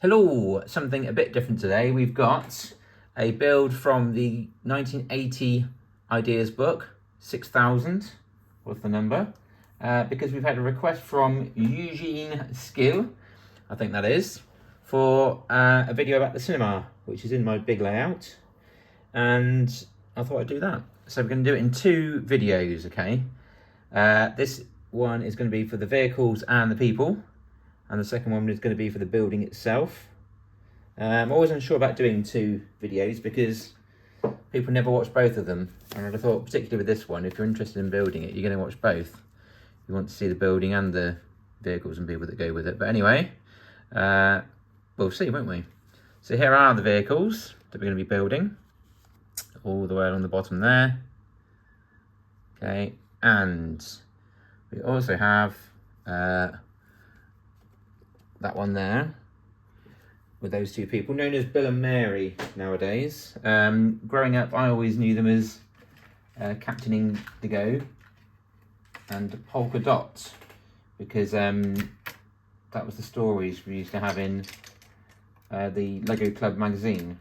Hello, something a bit different today. We've got a build from the 1980 ideas book, 6000 was the number, because we've had a request from Eugene Skill, I think that is, for a video about the cinema, which is in my big layout, and I thought I'd do that. So we're going to do it in two videos, okay? This one is going to be for the vehicles and the people, and the second one is going to be for the building itself. I'm always unsure about doing two videos because people never watch both of them, and I thought, particularly with this one, if you're interested in building it, you're going to watch both. You want to see the building and the vehicles and people that go with it. But anyway, we'll see, won't we? So here are the vehicles that we're going to be building, all the way along the bottom there. Okay, and we also have that one there with those two people, known as Bill and Mary nowadays. Growing up, I always knew them as Captain Indigo and Polka Dot, because that was the stories we used to have in the Lego Club magazine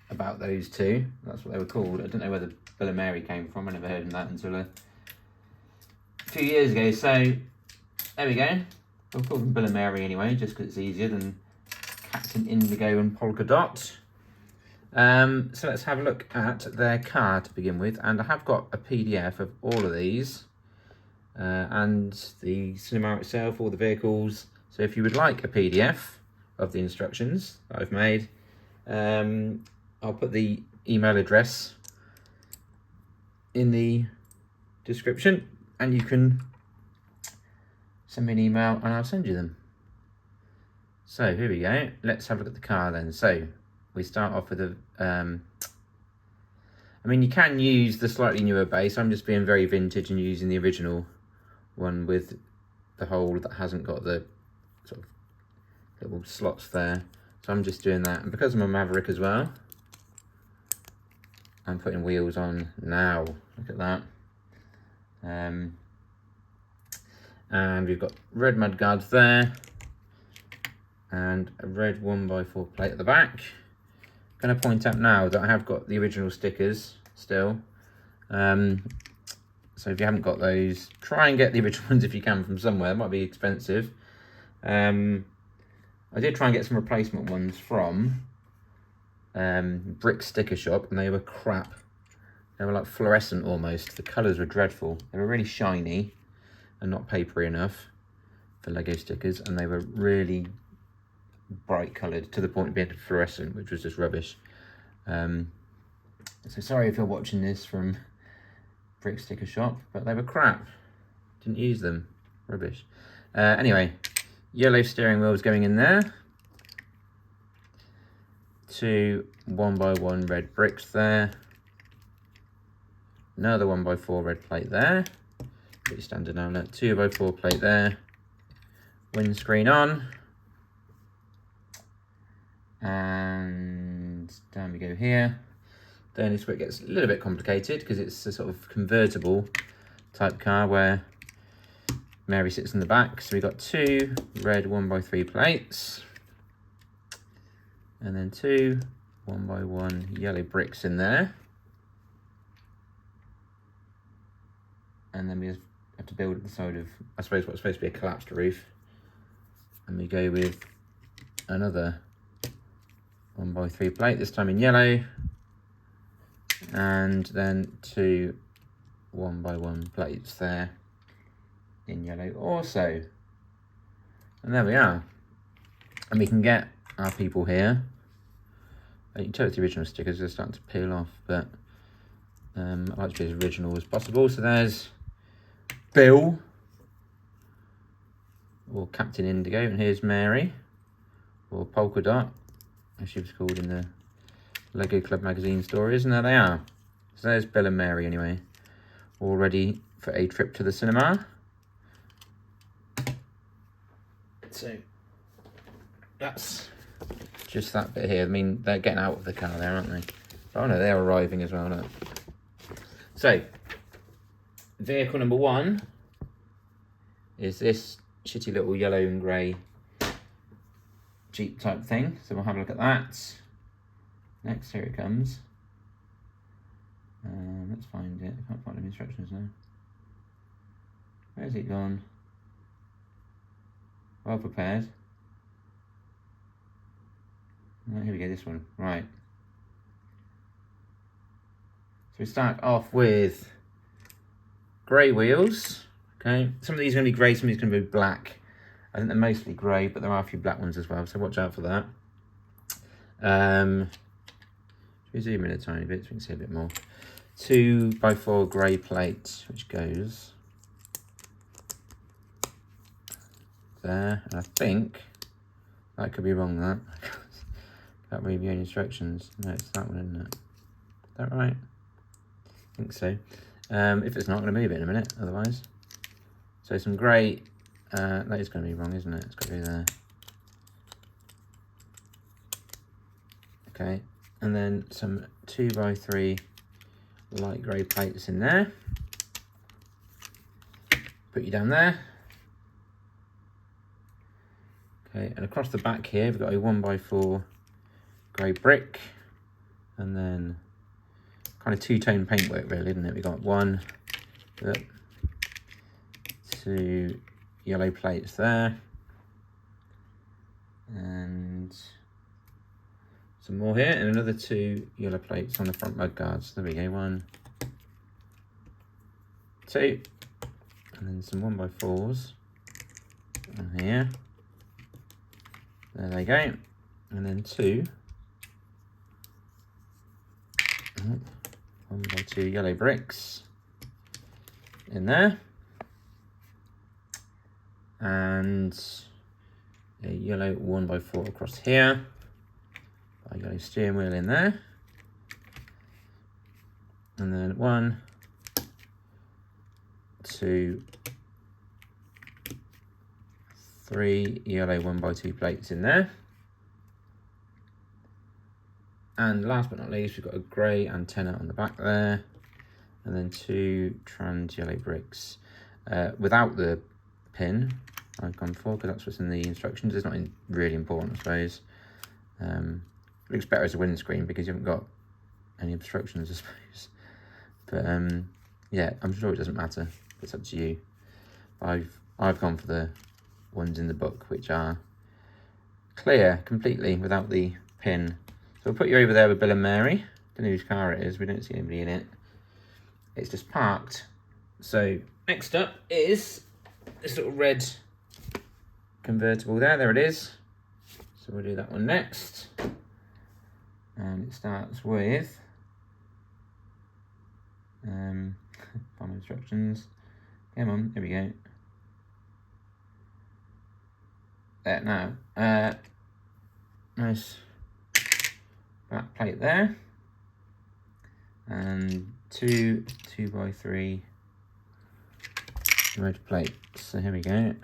about those two. That's what they were called. I don't know where the Bill and Mary came from. I never heard of that until a few years ago. So there we go. We'll call them Bill and Mary anyway, just because it's easier than Captain Indigo and Polka Dot. So let's have a look at their car to begin with. And I have got a PDF of all of these. And the cinema itself, all the vehicles. So if you would like a PDF of the instructions that I've made, I'll put the email address in the description, and you can send me an email and I'll send you them. So here we go. Let's have a look at the car then. So we start off with a, I mean, you can use the slightly newer base. I'm just being very vintage and using the original one with the hole that hasn't got the sort of little slots there. So I'm just doing that. And because I'm a Maverick as well, I'm putting wheels on now. Look at that. And we've got red mud guards there and a red 1x4 plate at the back. I'm going to point out now that I have got the original stickers still. So if you haven't got those, try and get the original ones if you can from somewhere. It might be expensive. I did try and get some replacement ones from Brick Sticker Shop, and they were crap. They were like fluorescent almost. The colours were dreadful. They were really shiny and not papery enough for Lego stickers, and they were really bright coloured to the point of being fluorescent, which was just rubbish. So sorry if you're watching this from Brick Sticker Shop, but they were crap. Didn't use them. Rubbish. Anyway, yellow steering wheels going in there. 2 1x1 red bricks there. Another 1x4 red plate there. Pretty standard now. 2x4 plate there. Windscreen on. And down we go here. Then this is where it gets a little bit complicated because it's a sort of convertible type car where Mary sits in the back. So we've got 2 red 1x3 plates. And then 2 1x1 yellow bricks in there. And then we just have to build at the side of, I suppose, what's supposed to be a collapsed roof. And we go with another 1x3 plate, this time in yellow. And then 2 1x1 plates there in yellow also. And there we are. And we can get our people here. You can tell it's the original stickers, they're starting to peel off, but I like to be as original as possible. So there's Bill, or Captain Indigo, and here's Mary, or Polka Dot, as she was called in the Lego Club magazine stories, and there they are. So there's Bill and Mary anyway, all ready for a trip to the cinema. So that's just that bit here. I mean, they're getting out of the car there, aren't they? Oh no, they're arriving as well, look. So, vehicle number 1 is this shitty little yellow and grey Jeep type thing. So we'll have a look at that. Next, here it comes. Let's find it. I can't find any instructions now. Where's it gone? Well prepared. Oh, here we go, this one. Right. So we start off with grey wheels. Okay. Some of these are going to be grey, some of these are going to be black. I think they're mostly grey, but there are a few black ones as well, so watch out for that. Should we zoom in a tiny bit so we can see a bit more? 2x4 grey plate, which goes there, and I think that could be wrong. That can't read the instructions. No, it's that one, isn't it? Is that right? I think so. If it's not, I'm going to move it in a minute. Otherwise, so some grey. That is going to be wrong, isn't it? It's got to be there. Okay, and then some 2x3 light grey plates in there. Put you down there. Okay, and across the back here, we've got a 1x4 grey brick, and then kind of two-tone paintwork, really, isn't it? We've got 1, 2 yellow plates there, and some more here, and another 2 yellow plates on the front mud guards. There we go, 1, 2, and then some 1x4s on here. There they go, and then 2 1x2 yellow bricks in there, and a yellow 1x4 across here. A yellow steering wheel in there, and then 1, 2, 3 yellow 1x2 plates in there. And last but not least, we've got a grey antenna on the back there, and then 2 trans yellow bricks without the pin I've gone for, because that's what's in the instructions. It's not really important, I suppose. Looks better as a windscreen because you haven't got any obstructions, I suppose. But yeah, I'm sure it doesn't matter. It's up to you. I've gone for the ones in the book, which are clear completely without the pin. So we'll put you over there with Bill and Mary. Don't know whose car it is. We don't see anybody in it. It's just parked. So next up is this little red convertible there. There it is. So we'll do that one next. And it starts with final instructions. Come on, here we go. There now. Nice black plate there, and 2 2x3 red plates. So here we go.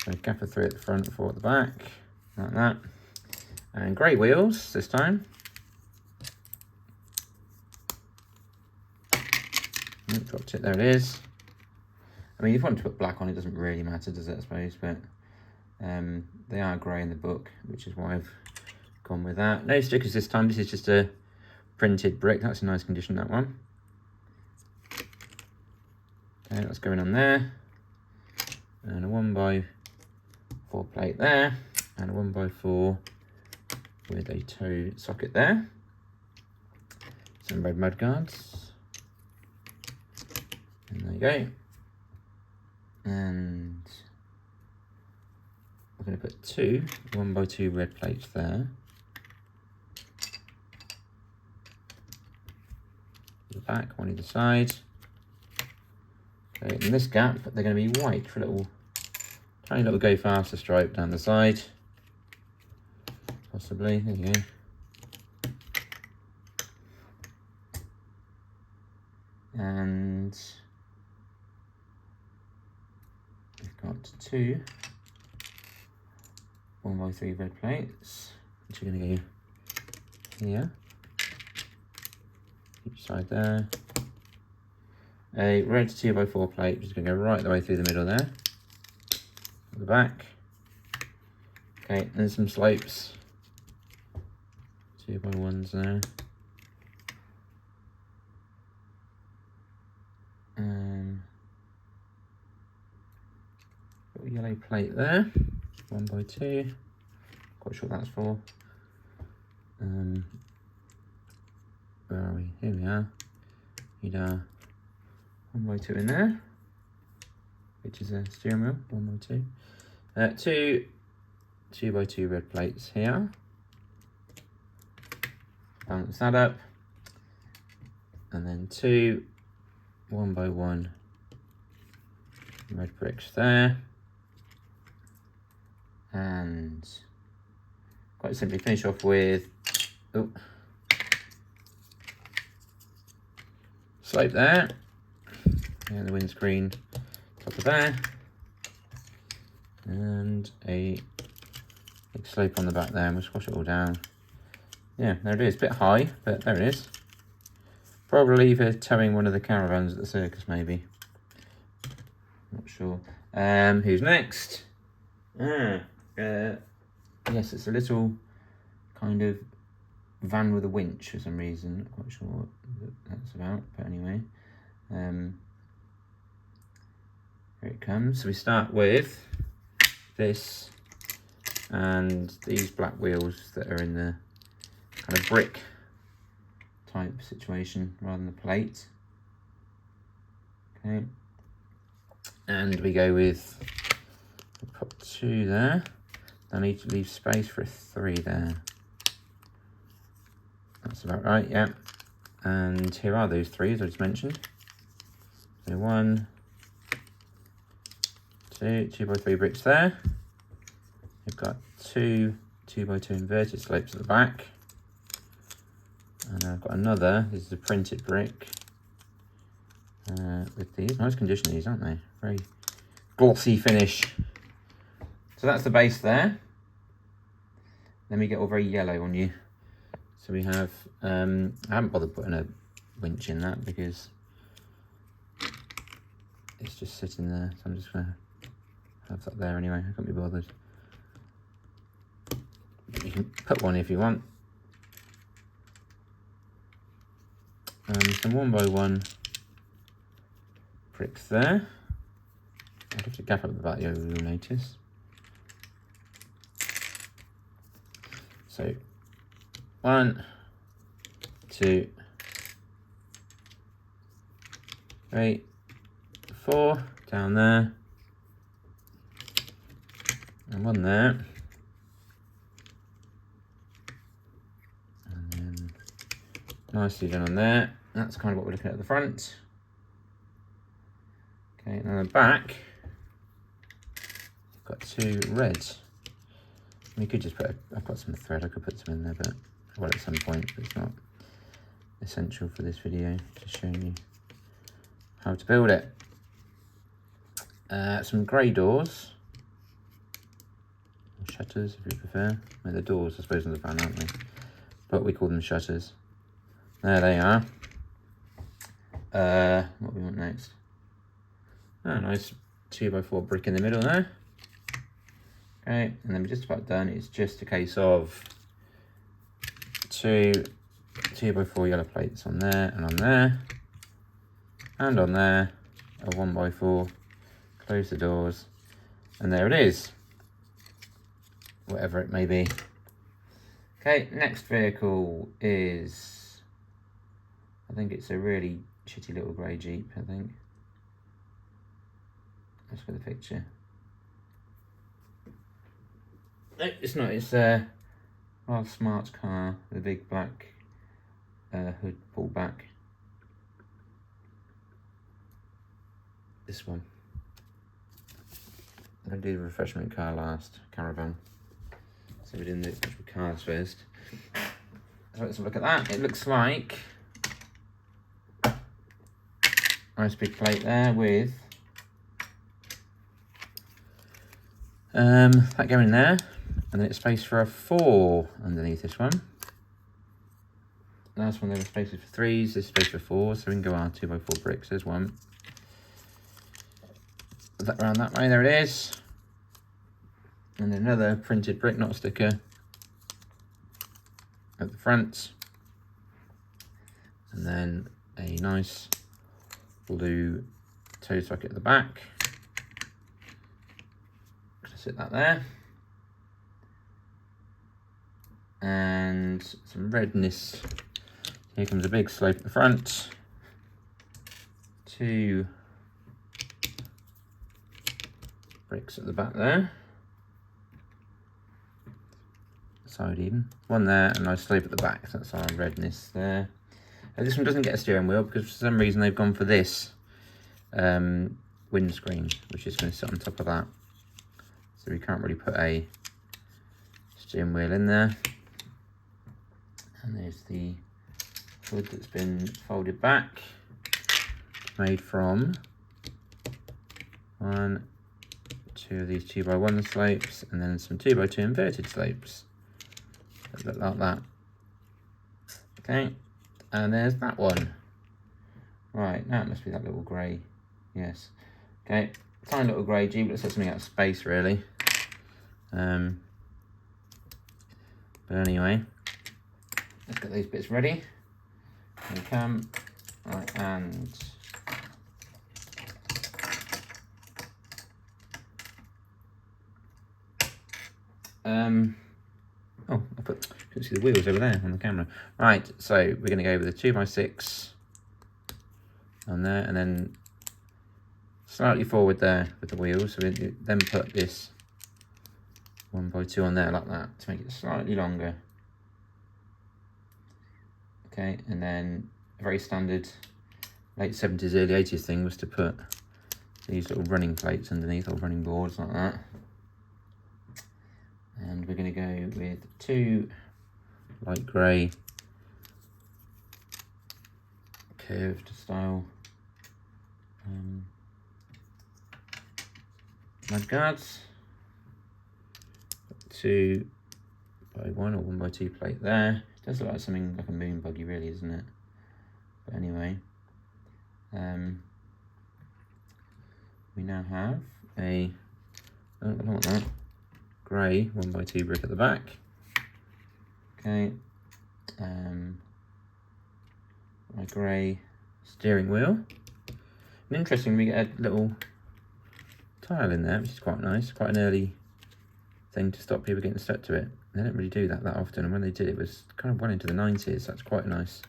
So gaffer 3 at the front, 4 at the back, like that. And grey wheels this time. Oh, dropped it, there it is. I mean, if you want to put black on, it doesn't really matter, does it, I suppose, but they are grey in the book, which is why I've gone with that. No stickers this time, this is just a printed brick. That's in nice condition, that one. Okay, that's going on there. And a 1x4 plate there, and a 1x4 with a toe socket there. Some red mud guards. And there you go. And we're going to put 2 1x2 red plates there. The back, one either side. Okay, in this gap, they're going to be white for a little, tiny little go faster stripe down the side. Possibly, there you go. And we've got 2 1x3 red plates, which are going to go here, each side there. A red 2x4 plate, which is going to go right the way through the middle there, at the back. Okay, and some slopes. 2x1s there. Got a yellow plate there. 1x2. Quite sure what that's for. Where are we? Here we are. Need a 1x2 in there, which is a steering wheel. 1x2. Two 2x2 red plates here. Balance that up, and then two 1x1 red bricks there, and quite simply finish off with slope there, and the windscreen top of there, and a big slope on the back there, and we'll squash it all down. Yeah, there it is. A bit high, but there it is. Probably for towing one of the caravans at the circus, maybe. Not sure. Who's next? Yes, it's a little kind of van with a winch for some reason. Not quite sure what that's about, but anyway. Here it comes. So we start with this and these black wheels that are in the kind of brick type situation rather than the plate. Okay, and we go with, we'll put 2 there. I need to leave space for a 3 there. That's about right, yeah. And here are those 3s I just mentioned. So 1, 2, 2x3 bricks there. We've got 2 2x2 inverted slopes at the back. And I've got another, this is a printed brick, with these. Nice condition these, aren't they? Very glossy finish. So that's the base there. Then we get all very yellow on you. So we have, I haven't bothered putting a winch in that because it's just sitting there. So I'm just going to have that there anyway. I can't be bothered. But you can put one if you want. Some 1x1 bricks there. I'll have to gap up the back, you'll notice. So 1, 2, 3, 4 down there, and 1 there. And then nicely done on there. That's kind of what we're looking at the front. Okay, and on the back, we've got 2 reds. We could just put, I've got some thread, I could put some in there, but well, at some point, but it's not essential for this video, just showing you how to build it. Some grey doors, or shutters if you prefer. No, they're doors, I suppose, in the van, aren't they? But we call them shutters. There they are. What we want next? Oh, nice 2x4 brick in the middle there. Okay, and then we're just about done. It's just a case of 2 2x4 yellow plates on there and on there. And on there, a 1x4. Close the doors. And there it is. Whatever it may be. Okay, next vehicle is, I think it's a really shitty little grey Jeep, I think. That's for the picture. No, it's not, it's a rather smart car with a big black hood pulled back. This one. I'm going to do the refreshment car last, caravan. So we're doing the actual cars first. So let's have a look at that. It looks like nice big plate there with that going there, and then it's space for a 4 underneath this one. Last one there was spaces for 3s, this is space for 4s, so we can go our 2x4 bricks. There's one. Put that around that way, there it is. And another printed brick, not a sticker, at the front. And then a nice blue toe socket at the back. Just sit that there. And some redness. Here comes a big slope at the front. 2 bricks at the back there. Side even. 1 there, and a nice slope at the back. So that's our redness there. This one doesn't get a steering wheel because for some reason they've gone for this windscreen, which is going to sit on top of that. So we can't really put a steering wheel in there. And there's the hood that's been folded back, made from 1, 2 of these 2x1 slopes, and then some 2x2 inverted slopes that look like that. Okay, and there's that one. Right, now it must be that little grey. Yes. Okay, tiny little grey Jeep. Looks like something out of space, really. But anyway, let's get these bits ready. Here we come. Right, and oh, couldn't see the wheels over there on the camera. Right, so we're going to go with a 2x6 on there, and then slightly forward there with the wheels. So we then put this 1x2 on there like that to make it slightly longer. Okay, and then a very standard late 70s, early 80s thing was to put these little running plates underneath, or running boards like that. And we're going to go with 2 light grey curved style mudguards. 2x1 or 1x2 plate there. Does look like something like a moon buggy, really, isn't it? But anyway, we now have a, oh, I don't want that, grey 1x2 brick at the back. Okay, my grey steering wheel. And interesting, we get a little tile in there, which is quite nice. Quite an early thing to stop people getting stuck to it. They don't really do that often, and when they did, it was kind of well into the 90s. So that's quite a nice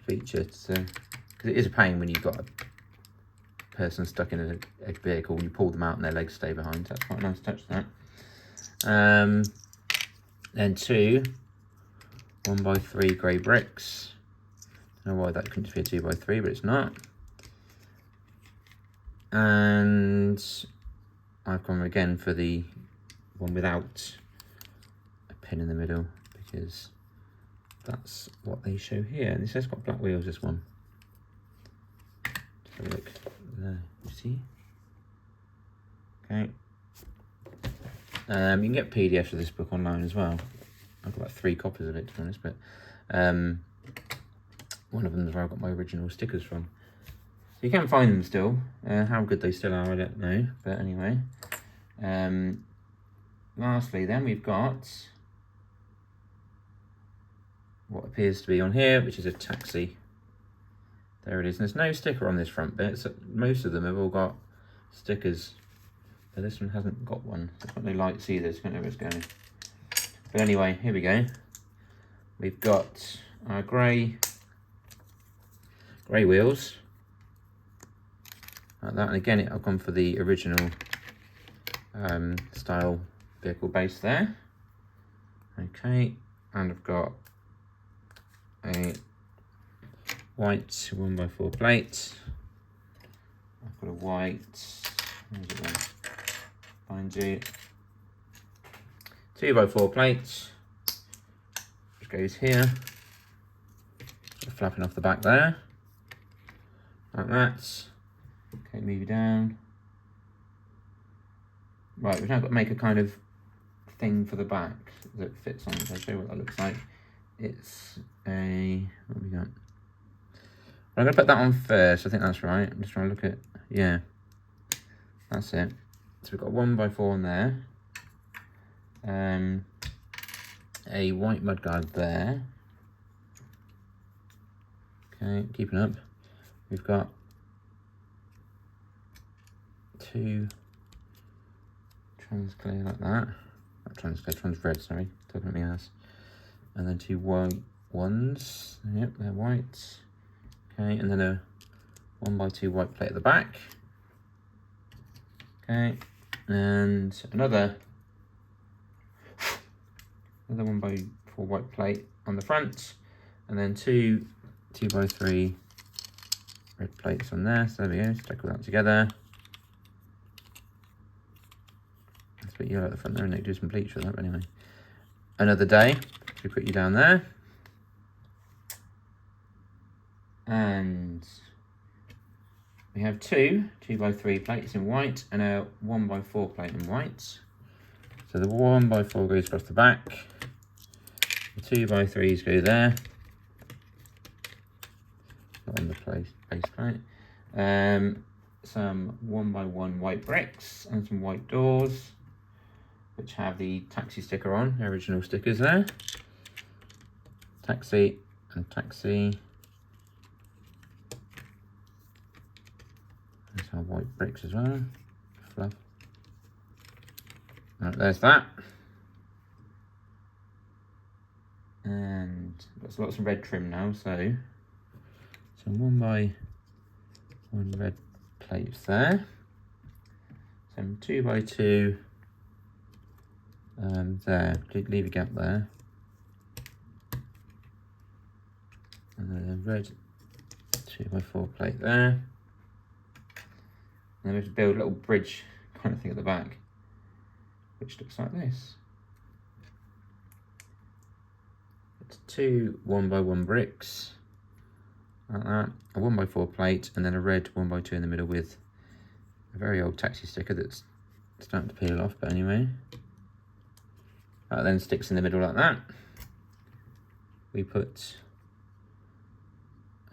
feature. So, because it is a pain when you've got a person stuck in a vehicle and you pull them out and their legs stay behind. So that's quite a nice touch, that. Then 2 1x3 grey bricks. I don't know why that couldn't be a 2x3, but it's not. And I've gone again for the one without a pin in the middle, because that's what they show here. And this has got black wheels, this one. Just have a look there, you see? Okay. You can get PDFs of this book online as well. I've got like 3 copies of it, to be honest, but one of them is where I got my original stickers from. So you can find them still. How good they still are, I don't know. But anyway. Lastly, then we've got what appears to be on here, which is a taxi. There it is. And there's no sticker on this front bit. So most of them have all got stickers. But this one hasn't got one. It's got no lights either, so I don't know where it's going. But anyway, here we go. We've got our grey wheels. Like that. And again, I've gone for the original style vehicle base there. Okay, and I've got a white 1x4 plate. I've got a white, where's it going? Find you. 2x4 plate, which goes here, flapping off the back there, like that. Okay, move it down. Right, we've now got to make a kind of thing for the back that fits on. I'll show you what that looks like. It's a, what have we got? I'm going to put that on first, I think that's right. I'm just trying to look at, yeah, that's it. So we've got 1x4 on there. a white mudguard there. Okay, keeping up. We've got 2 trans clear like that. Not trans clear, trans red, sorry. Talking at me ass. And then 2 white ones. Yep, they're white. Okay, and then a 1x2 white plate at the back. Okay, and another 1x4 white plate on the front, and then 2 2x3 red plates on there. So there we go, stick all that together. That's a bit yellow at the front there, and they do some bleach with that, but anyway. Another day, we put you down there. And we have 2 2x3 plates in white and a 1x4 plate in white. So the 1x4 goes across the back. The 2x3s go there. Not on the base plate. Some 1x1 white bricks and some white doors, which have the taxi sticker on, the original stickers there. Taxi and taxi. There's our white bricks as well. Fluff. Right, there's that. And got lots of red trim now, so some 1x1 red plates there. Some 2x2 there. Leave a gap there. And then a red 2x4 plate there. And then we have to build a little bridge kind of thing at the back, which looks like this. It's 2 1x1 bricks, like that, a 1x4 plate, and then a red 1x2 in the middle with a very old taxi sticker that's starting to peel off, but anyway. That then sticks in the middle like that. We put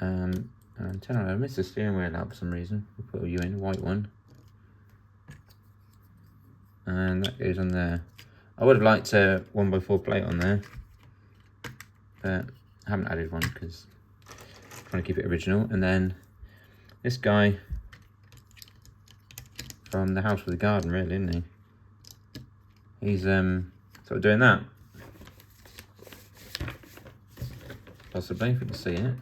antenna. I missed the steering wheel out for some reason. We'll put you in, white one. And that goes on there. I would have liked a 1x4 plate on there, but I haven't added one because I'm trying to keep it original. And then this guy from the house with the garden, really, isn't he? He's sort of doing that. Possibly, if we can see it.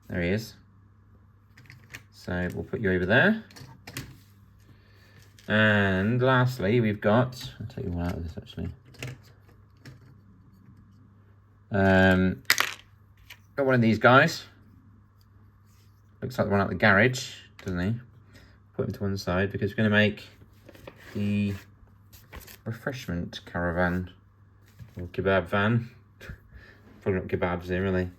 There he is. So we'll put you over there. And lastly, we've got, I'll take you one out of this actually. Got one of these guys. Looks like the one out the garage, doesn't he? Put him to one side because we're going to make the refreshment caravan or kebab van. Probably not kebabs here, really.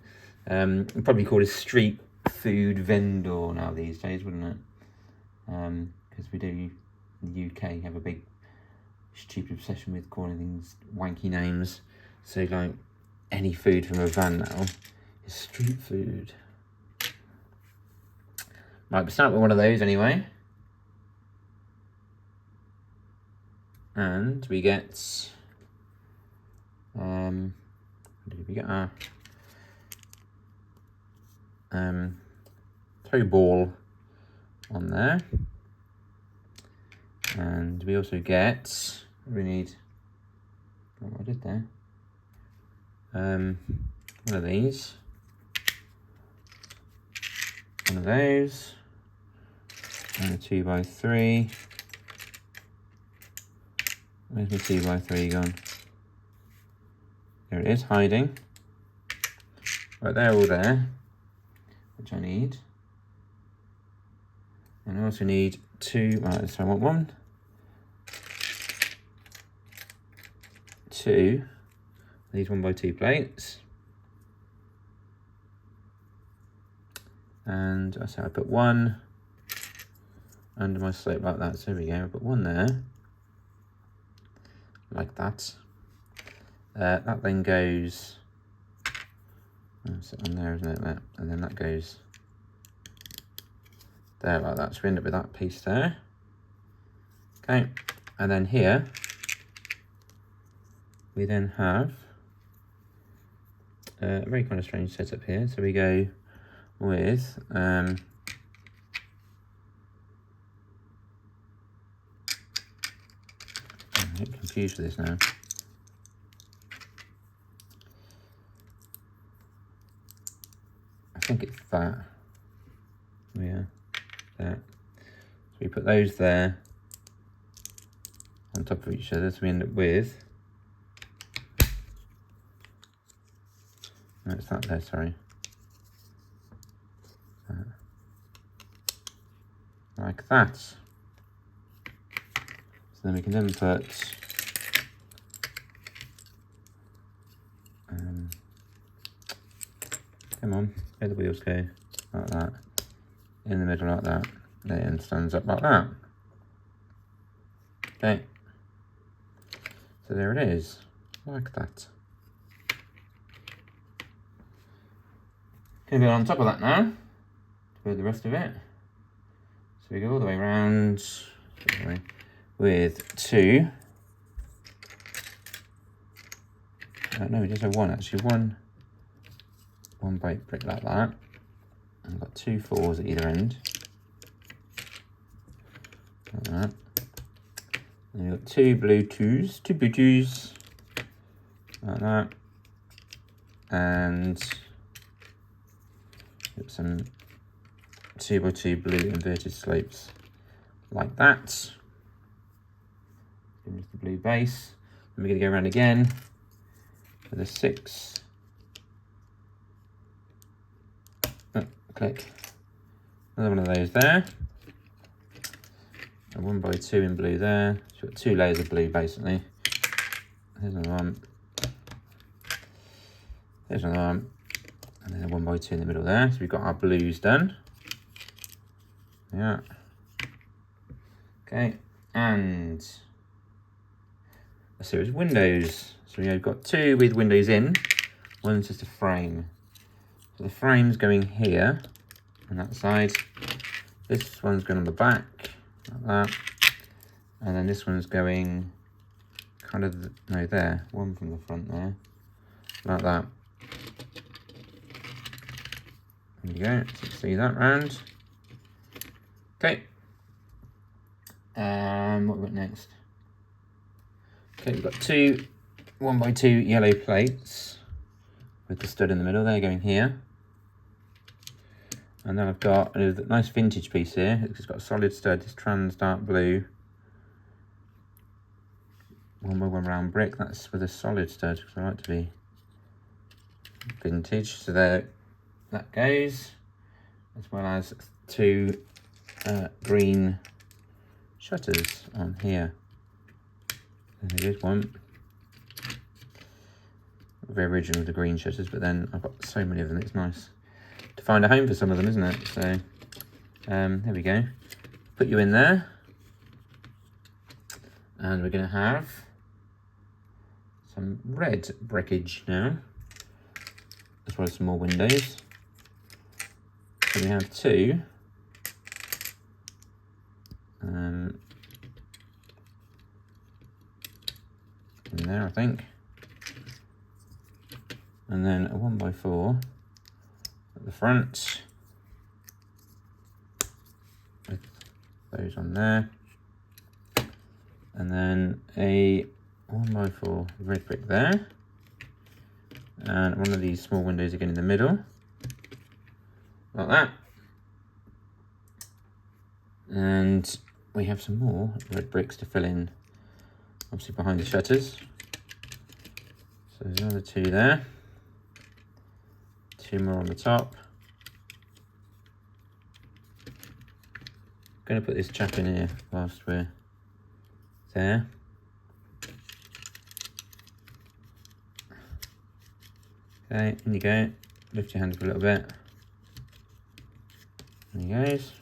Probably called a street food vendor now these days, wouldn't it? Because we do in the UK have a big stupid obsession with calling things wanky names. So like any food from a van now is street food. Right, we'll start with one of those anyway. And we get we get our toe ball on there, and we also get, we need, what I did there, one of these, one of those, and a 2x3. Where's my 2x3 gone? There it is, hiding. Right, they're all there, which I need. And I also need 2, right, so I want 1, 2, these 1x2 plates. And I say I put 1 under my slope like that, so there we go, I put 1 there. Like that. That then goes, that's it on there, isn't it? That, and then that goes there like that. So we end up with that piece there. Okay, and then here we then have a very kind of strange setup here. So we go with I'm a bit confused with this now. I think it's that. Yeah, that. So we put those there on top of each other, so we end up with, no, it's that there, sorry. Like that. So then we can then put come on, where the wheels go, like that, in the middle like that, then stands up like that. Okay, so there it is, like that. Gonna go on top of that now, to build the rest of it. So we go all the way around with two. No, we just have one actually. One brick like that. And we've got 2 4s at either end. Like that. And we've got 2 blue 2s, like that. And some 2x2 blue inverted slopes like that. Here's the blue base. And we're going to go around again with a 6. Oh, click. Another one of those there. A 1x2 in blue there. So we've got 2 layers of blue basically. There's another one. There's another one. And then a 1x2 in the middle there. So we've got our blues done. Yeah. Okay. And a series of windows. So we've got 2 with windows in. One's just a frame. So the frame's going here on that side. This one's going on the back, like that. And then this one's going kind of, no, there. One from the front there, like that. There you go, so you can see that round. Okay. What have we got next? Okay, we've got 2 1x2 yellow plates with the stud in the middle there going here. And then I've got a nice vintage piece here. It's got a solid stud, it's trans dark blue. 1x1 round brick, that's with a solid stud, because I like to be vintage. So there that goes, as well as 2 green shutters on here. There is one. Very original with the green shutters, but then I've got so many of them, it's nice to find a home for some of them, isn't it? So there we go. Put you in there. And we're going to have some red brickage now, as well as some more windows. So we have 2. In there, I think. And then a 1x4 at the front, with those on there. And then a 1x4 red brick there. And one of these small windows again in the middle, like that. And we have some more red bricks to fill in, obviously behind the shutters. So there's another 2 there. 2 more on the top. Going to put this chap in here whilst we're there. Okay, in you go. Lift your hand up a little bit. There he goes.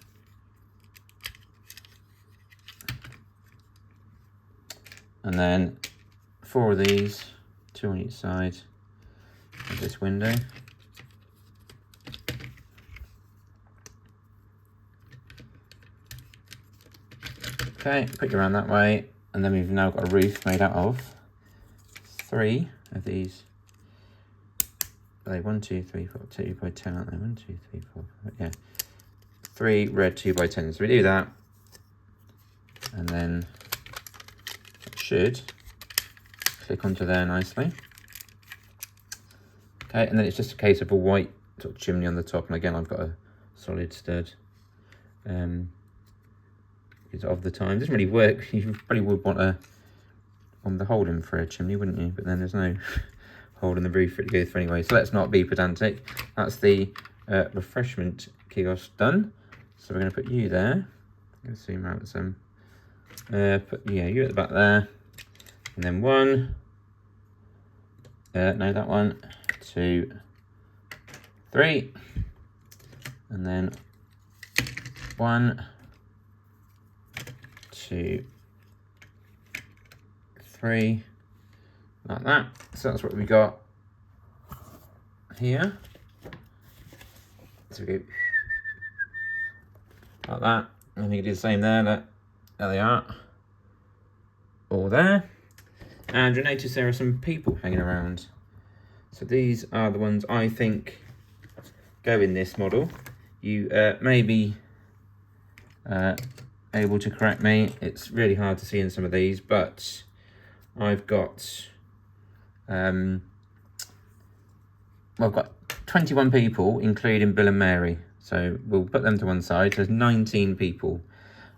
And then 4 of these, 2 on each side of this window. Okay, put you around that way, and then we've now got a roof made out of 3 of these. Are they 1, 2, 3, 4, 2 by 10, aren't they? 1, 2, 3, 4, 5, yeah. 3 red 2 by 10. So we do that. And then it should click onto there nicely. Okay, and then it's just a case of a white sort of chimney on the top. And again, I've got a solid stud. Because of the time. It doesn't really work. You probably would want the hole in for a chimney, wouldn't you? But then there's no hole in the roof for it to go through anyway. So let's not be pedantic. That's the refreshment kiosk done. So we're going to put you there. I'm going to zoom out some. Put you at the back there. And then 1. No, that one. 2, 3. And then 1, 2, 3, like that. So that's what we got here. So we go like that. And we can do the same there. Look, there they are, all there. And you'll notice there are some people hanging around. So these are the ones I think go in this model. You may be able to correct me. It's really hard to see in some of these, but I've got I've got 21 people, including Bill and Mary. So we'll put them to one side. There's 19 people.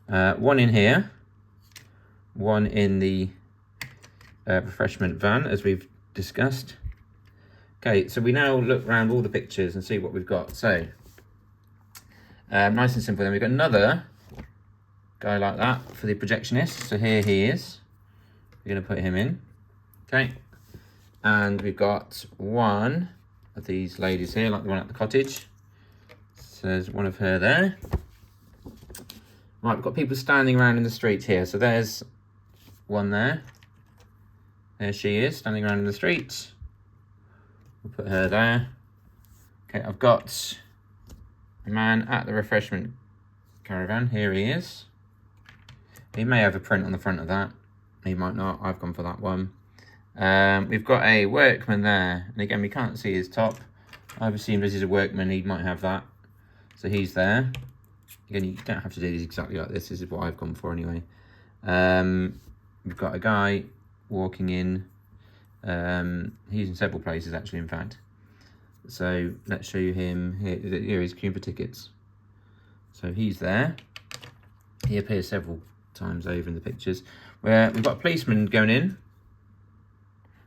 1 in here, 1 in the refreshment van, as we've discussed. Okay, so we now look around all the pictures and see what we've got. So nice and simple. Then we've got another guy like that for the projectionist. So here he is. We're going to put him in. Okay. And we've got 1 of these ladies here, like the one at the cottage. So there's 1 of her there. Right, we've got people standing around in the street here. So there's 1 there. There she is, standing around in the street. We'll put her there. Okay, I've got a man at the refreshment caravan. Here he is. He may have a print on the front of that. He might not. I've gone for that one. We've got a workman there. And again, we can't see his top. I've assumed as he's a workman, he might have that. So he's there. Again, you don't have to do these exactly like this. This is what I've gone for anyway. We've got a guy walking in. He's in several places actually, in fact. So let's show you him. Here he's queuing for tickets. So he's there. He appears several times over in the pictures. Where we've got a policeman going in.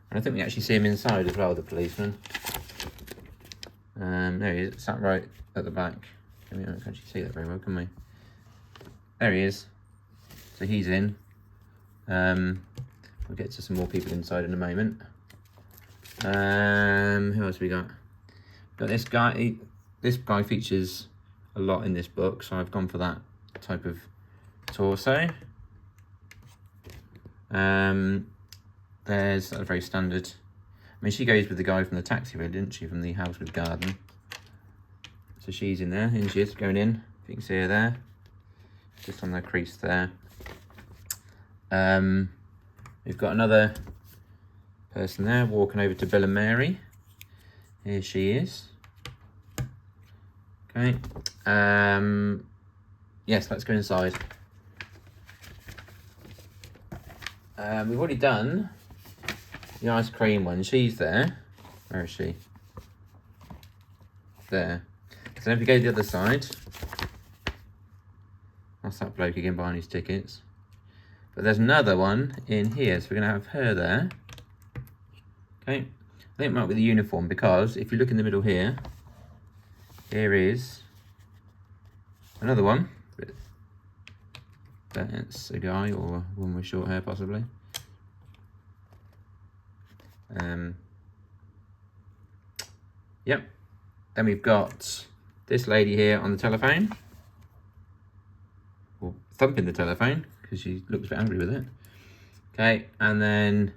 And I think we actually see him inside as well, the policeman. There he is, sat right at the back. We can't actually see that very well, can we? There he is. So he's in. We'll get to some more people inside in a moment. Who else have we got? Got this guy. This guy features a lot in this book, so I've gone for that type of torso. There's a very standard. I mean, she goes with the guy from the taxi, really, didn't she? From the house with garden. So she's in there, and she is going in. If you can see her there, just on the crease there. We've got another person there walking over to Bill and Mary. Here she is. Okay. Yes, let's go inside. We've already done the ice cream one. She's there. Where is she? There. So if we go to the other side, that's that bloke again buying his tickets. But there's another one in here, so we're going to have her there. Okay. I think it might be the uniform, because if you look in the middle here, here is another one. That's a guy or a woman with short hair, possibly. Yep. Then we've got this lady here on the telephone, or thumping the telephone, because she looks a bit angry with it. Okay, and then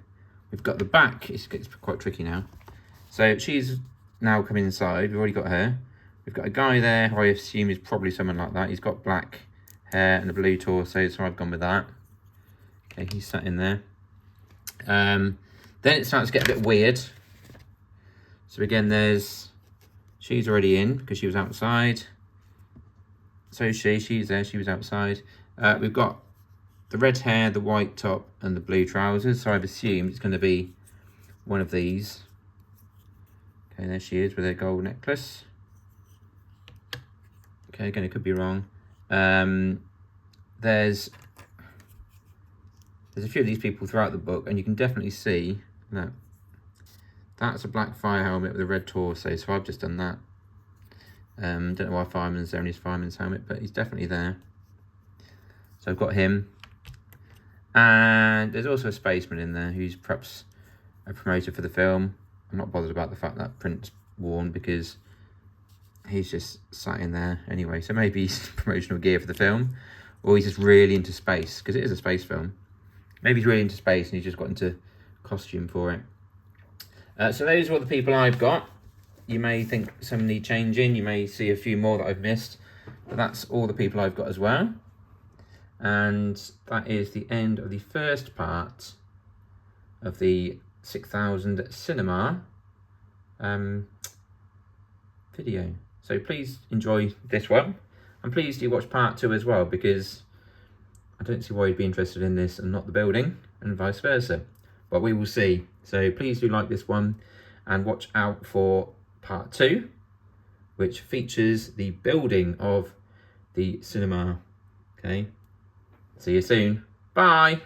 we've got the back. It's quite tricky now. So she's now come inside. We've already got her. We've got a guy there who I assume is probably someone like that. He's got black hair and a blue torso, so I've gone with that. Okay, he's sat in there. Then it starts to get a bit weird. So again, she's already in because she was outside. So she's there, she was outside. We've got the red hair, the white top, and the blue trousers. So I've assumed it's going to be one of these. Okay, there she is with her gold necklace. Okay, again, it could be wrong. There's a few of these people throughout the book, and you can definitely see that that's a black fire helmet with a red torso. So I've just done that. Don't know why Fireman's there in his fireman's helmet, but he's definitely there. So I've got him. And there's also a spaceman in there who's perhaps a promoter for the film. I'm not bothered about the fact that print's worn because he's just sat in there anyway. So maybe he's promotional gear for the film, or he's just really into space because it is a space film. Maybe he's really into space and he's just got into costume for it. So those are all the people I've got. You may think some need changing. You may see a few more that I've missed. But that's all the people I've got as well. And that is the end of the first part of the 6000 cinema video. So please enjoy this one. And please do watch part 2 as well, because I don't see why you'd be interested in this and not the building, and vice versa. But we will see. So please do like this one and watch out for part 2, which features the building of the cinema. Okay, see you soon. Bye.